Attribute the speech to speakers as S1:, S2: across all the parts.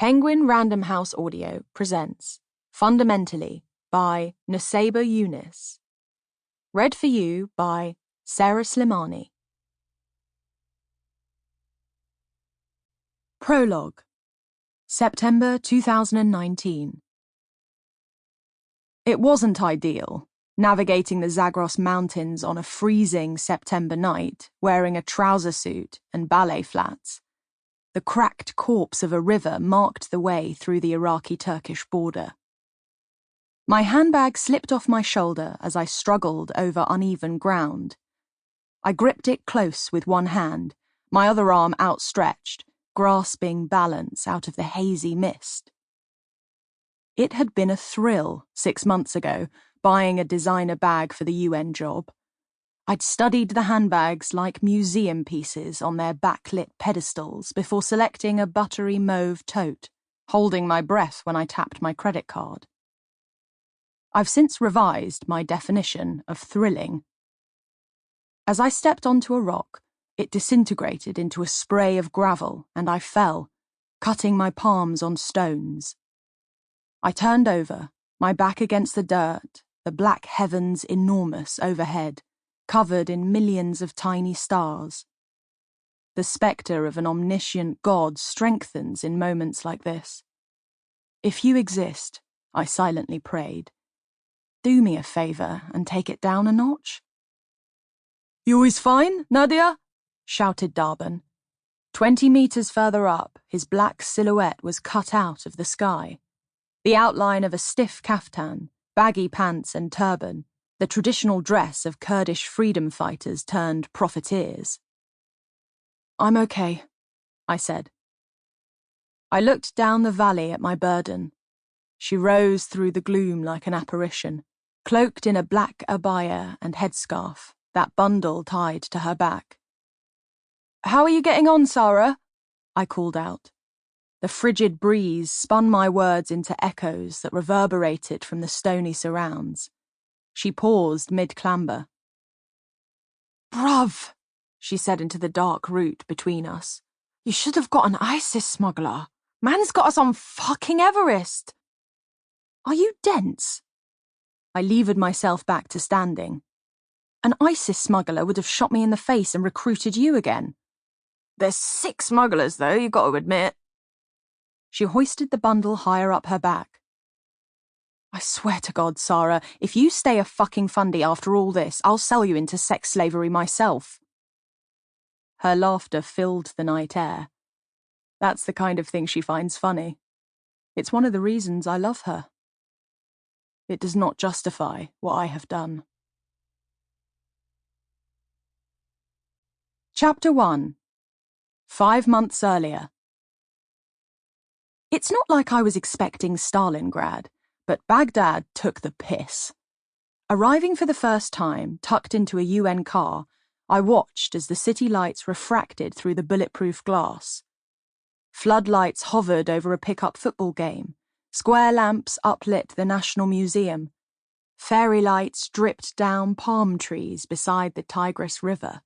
S1: Penguin Random House Audio presents Fundamentally by Nussaibah Younis. Read for you by Sarah Slimani. Prologue, September 2019. It wasn't ideal, navigating the Zagros Mountains on a freezing September night, wearing a trouser suit and ballet flats. The cracked corpse of a river marked the way through the Iraqi-Turkish border. My handbag slipped off my shoulder as I struggled over uneven ground. I gripped it close with one hand, my other arm outstretched, grasping balance out of the hazy mist. It had been a thrill 6 months ago, buying a designer bag for the UN job. I'd studied the handbags like museum pieces on their backlit pedestals before selecting a buttery mauve tote, holding my breath when I tapped my credit card. I've since revised my definition of thrilling. As I stepped onto a rock, it disintegrated into a spray of gravel and I fell, cutting my palms on stones. I turned over, my back against the dirt, the black heavens enormous overhead, covered in millions of tiny stars. The spectre of an omniscient God strengthens in moments like this. If you exist, I silently prayed, do me a favour and take it down a notch. You always fine, Nadia? Shouted Darban. 20 metres further up, his black silhouette was cut out of the sky. The outline of a stiff kaftan, baggy pants and turban, the traditional dress of Kurdish freedom fighters turned profiteers. I'm okay, I said. I looked down the valley at my burden. She rose through the gloom like an apparition, cloaked in a black abaya and headscarf, that bundle tied to her back. How are you getting on, Sarah? I called out. The frigid breeze spun my words into echoes that reverberated from the stony surrounds. She paused mid-clamber. Bruv, she said into the dark root between us. You should have got an ISIS smuggler. Man's got us on fucking Everest. Are you dense? I levered myself back to standing. An ISIS smuggler would have shot me in the face and recruited you again. There's 6 smugglers, though, you've got to admit. She hoisted the bundle higher up her back. I swear to God, Sarah, if you stay a fucking fundy after all this, I'll sell you into sex slavery myself. Her laughter filled the night air. That's the kind of thing she finds funny. It's one of the reasons I love her. It does not justify what I have done. Chapter 1. 5 months earlier. It's not like I was expecting Stalingrad, but Baghdad took the piss. Arriving for the first time, tucked into a UN car, I watched as the city lights refracted through the bulletproof glass. Floodlights hovered over a pickup football game. Square lamps uplit the National Museum. Fairy lights dripped down palm trees beside the Tigris River.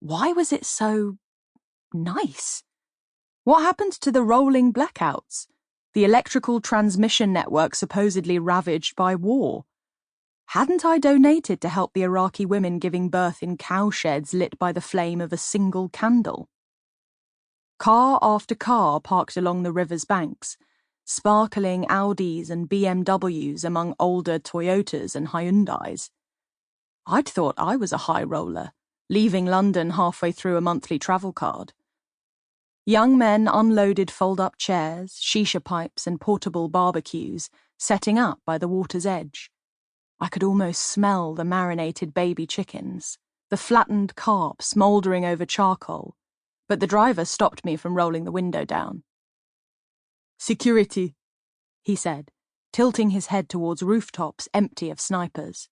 S1: Why was it so nice? What happened to the rolling blackouts? The electrical transmission network supposedly ravaged by war? Hadn't I donated to help the Iraqi women giving birth in cowsheds lit by the flame of a single candle? Car after car parked along the river's banks, sparkling Audis and BMWs among older Toyotas and Hyundais. I'd thought I was a high roller, leaving London halfway through a monthly travel card. Young men unloaded fold-up chairs, shisha pipes and portable barbecues, setting up by the water's edge. I could almost smell the marinated baby chickens, the flattened carp smouldering over charcoal, but the driver stopped me from rolling the window down. Security, he said, tilting his head towards rooftops empty of snipers.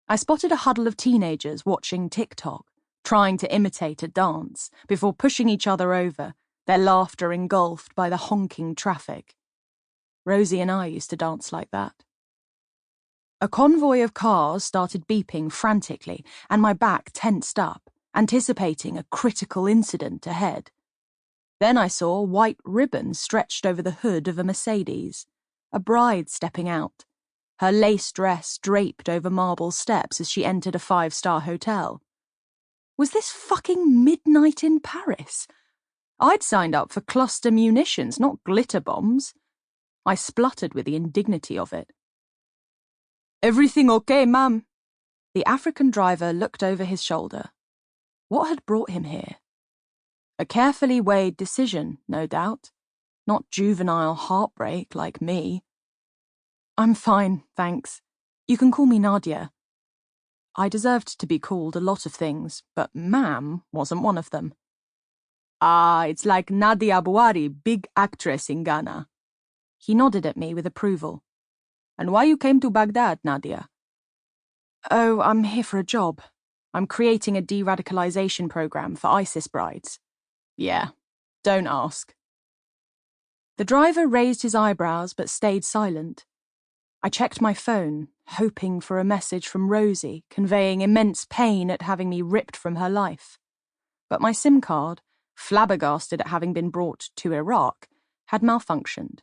S1: I spotted a huddle of teenagers watching TikTok, trying to imitate a dance, before pushing each other over, their laughter engulfed by the honking traffic. Rosie and I used to dance like that. A convoy of cars started beeping frantically, and my back tensed up, anticipating a critical incident ahead. Then I saw white ribbon stretched over the hood of a Mercedes, a bride stepping out, her lace dress draped over marble steps as she entered a 5-star hotel. Was this fucking midnight in Paris? I'd signed up for cluster munitions, not glitter bombs. I spluttered with the indignity of it. "Everything okay, ma'am?" The African driver looked over his shoulder. What had brought him here? A carefully weighed decision, no doubt. Not juvenile heartbreak like me. "I'm fine, thanks. You can call me Nadia." I deserved to be called a lot of things, but ma'am wasn't one of them. "Ah, it's like Nadia, big actress in Ghana." He nodded at me with approval. "And why you came to Baghdad, Nadia?" "Oh, I'm here for a job. I'm creating a deradicalization program for ISIS brides." "Yeah, don't ask." The driver raised his eyebrows but stayed silent. I checked my phone, hoping for a message from Rosie, conveying immense pain at having me ripped from her life. But my SIM card, flabbergasted at having been brought to Iraq, had malfunctioned.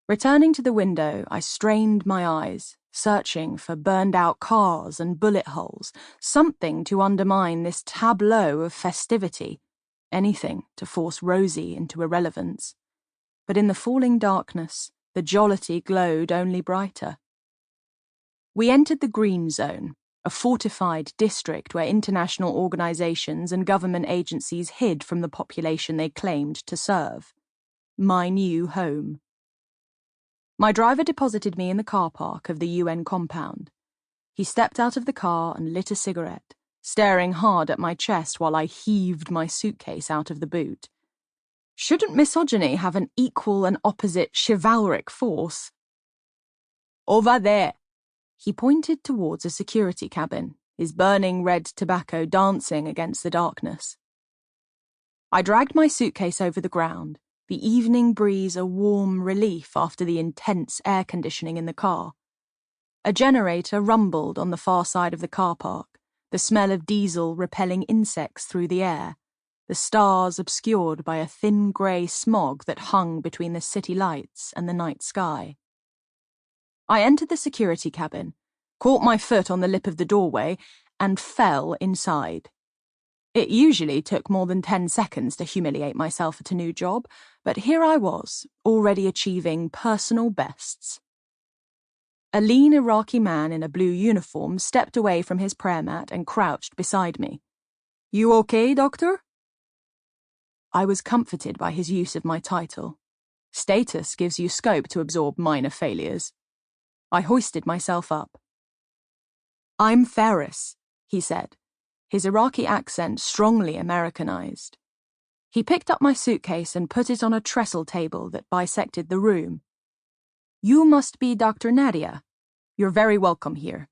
S1: Returning to the window, I strained my eyes, searching for burned-out cars and bullet holes, something to undermine this tableau of festivity, anything to force Rosie into irrelevance. But in the falling darkness, the jollity glowed only brighter. We entered the Green Zone, a fortified district where international organizations and government agencies hid from the population they claimed to serve. My new home. My driver deposited me in the car park of the UN compound. He stepped out of the car and lit a cigarette, staring hard at my chest while I heaved my suitcase out of the boot. Shouldn't misogyny have an equal and opposite chivalric force? "Over there." He pointed towards a security cabin, his burning red tobacco dancing against the darkness. I dragged my suitcase over the ground, the evening breeze a warm relief after the intense air conditioning in the car. A generator rumbled on the far side of the car park, the smell of diesel repelling insects through the air, the stars obscured by a thin grey smog that hung between the city lights and the night sky. I entered the security cabin, caught my foot on the lip of the doorway, and fell inside. It usually took more than 10 seconds to humiliate myself at a new job, but here I was, already achieving personal bests. A lean Iraqi man in a blue uniform stepped away from his prayer mat and crouched beside me. "You okay, doctor?" I was comforted by his use of my title. Status gives you scope to absorb minor failures. I hoisted myself up. "I'm Ferris," he said, his Iraqi accent strongly Americanized. He picked up my suitcase and put it on a trestle table that bisected the room. "You must be Dr. Nadia. You're very welcome here."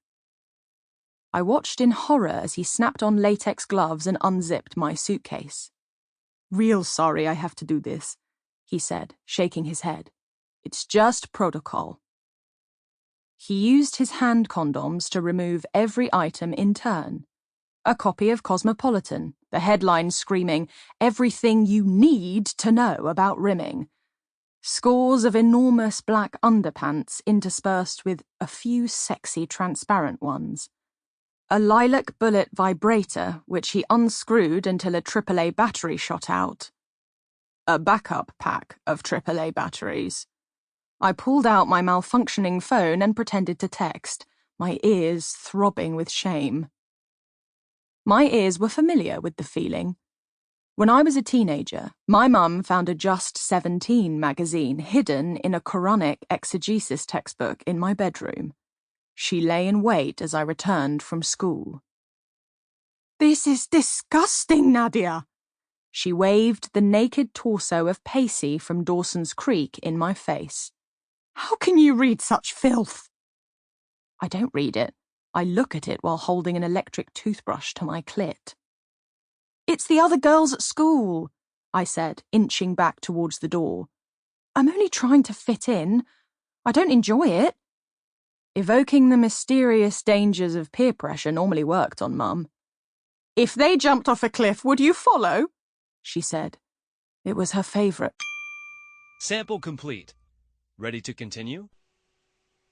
S1: I watched in horror as he snapped on latex gloves and unzipped my suitcase. "Real sorry I have to do this," he said, shaking his head. "It's just protocol." He used his hand condoms to remove every item in turn. A copy of Cosmopolitan, the headline screaming, "Everything you need to know about rimming." Scores of enormous black underpants interspersed with a few sexy transparent ones. A lilac bullet vibrator, which he unscrewed until a AAA battery shot out. A backup pack of AAA batteries. I pulled out my malfunctioning phone and pretended to text, my ears throbbing with shame. My ears were familiar with the feeling. When I was a teenager, my mum found a Just 17 magazine hidden in a Quranic exegesis textbook in my bedroom. She lay in wait as I returned from school. "This is disgusting, Nadia!" She waved the naked torso of Pacey from Dawson's Creek in my face. "How can you read such filth?" "I don't read it. I look at it while holding an electric toothbrush to my clit." "It's the other girls at school," I said, inching back towards the door. "I'm only trying to fit in. I don't enjoy it." Evoking the mysterious dangers of peer pressure normally worked on Mum. "If they jumped off a cliff, would you follow?" she said. It was her favorite.
S2: Sample complete. Ready to continue?